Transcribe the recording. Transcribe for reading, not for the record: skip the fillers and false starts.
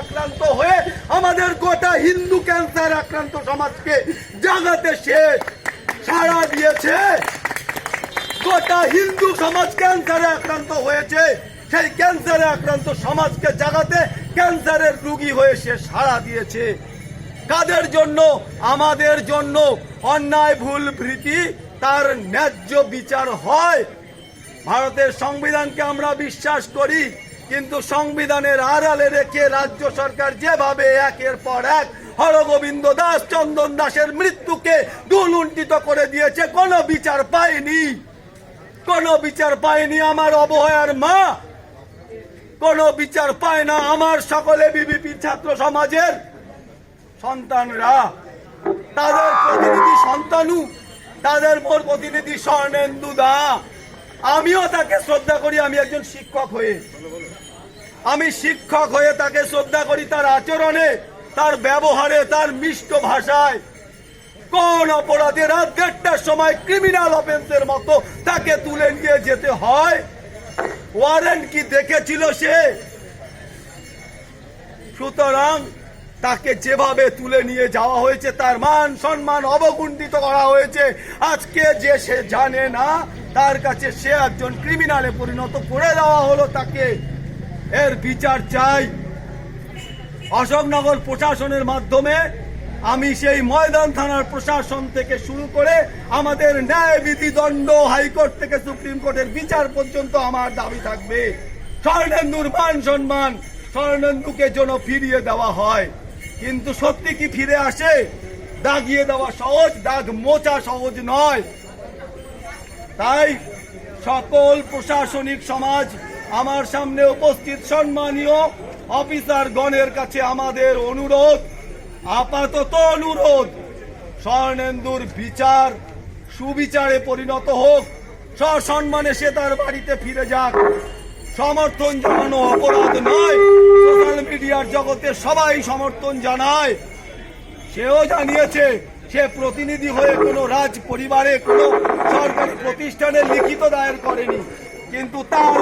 আক্রান্ত হয়ে আমাদের গোটা হিন্দু ক্যান্সার আক্রান্ত সমাজকে জাগাতে সে সাড়া দিয়েছে। গোটা হিন্দু সমাজ ক্যান্সারে আক্রান্ত হয়েছে, সেই ক্যান্সারে আক্রান্ত সমাজকে জাগাতে ক্যান্সারের রোগী হয়ে সে সাড়া দিয়েছে। কাদের জন্য? আমাদের জন্য। অন্যায় ভুল ভীতি তার ন্যায্য বিচার হয়। ভারতের সংবিধানকে আমরা বিশ্বাস করি, কিন্তু সংবিধানের আড়ালে রেখে রাজ্য সরকার যেভাবে একের পর এক হরগোবিন্দ দাস, চন্দন দাসের মৃত্যুকে দুলুণ্ঠিত করে দিয়েছে, কোনো বিচার পায়নি, কোনো বিচার পায়নি আমার অবহেলার মা, কোনো বিচার পায় না আমার সকলে বিবিপি ছাত্র সমাজের সন্তানরা। তাদের প্রতিনিধি সন্তানু, তাদের প্রতিনিধি স্বর্ণেন্দু দা, আমিও তাকে শ্রদ্ধা করি। আমি একজন শিক্ষক হয়ে তাকে শ্রদ্ধা করি, তার আচরণে, তার ব্যবহারে, তার মিষ্ট ভাষায়। কোন অপরাধে রাত 1:30টার সময় ক্রিমিনাল অফেন্সের মতো তাকে তুলে নিয়ে যেতে হয়? ওয়ারেন্ট কি দেখেছিল সে? সুতরাং তাকে যেভাবে তুলে নিয়ে যাওয়া হয়েছে, তার মান সম্মান অবগুণ্ঠিত করা হয়েছে। আজকে যে সে জানে না, তার কাছে সে একজন ক্রিমিনালে পরিণত করে দেওয়া হলো তাকে। এর বিচার চাই। অশোকনগর প্রশাসনের মাধ্যমে আমি সেই ময়দান থানার প্রশাসন থেকে শুরু করে আমাদের ন্যায় বিধি দণ্ড, হাইকোর্ট থেকে সুপ্রিম কোর্টের বিচার পর্যন্ত আমার দাবি থাকবে, স্বর্ণেন্দুর মান সম্মান, স্বর্ণেন্দুকে যেন ফিরিয়ে দেওয়া হয়। কিন্তু সত্যি কি ফিরে আসে? দাগিয়ে দেওয়া সহজ, দাগ মোচা সহজ নয়। তাই সকল প্রশাসনিক সমাজ, আমার সামনে উপস্থিত সম্মানীয় অফিসার গণের কাছে আমাদের অনুরোধ, আপাতত অনুরোধ, স্বর্ণেন্দুর বিচার সুবিচারে পরিণত হোক, সসম্মানে সে তার বাড়িতে ফিরে যাক। সমর্থন জানানো অপরাধ নয়, সোশ্যাল মিডিয়ার জগতে সবাই সমর্থন জানায়। সেও জানিয়েছে সে প্রতিনিধি হয়ে কোনো রাজ পরিবারে, কোনো সরকারি প্রতিষ্ঠানে লিখিত দায়ের করেনি, কিন্তু তার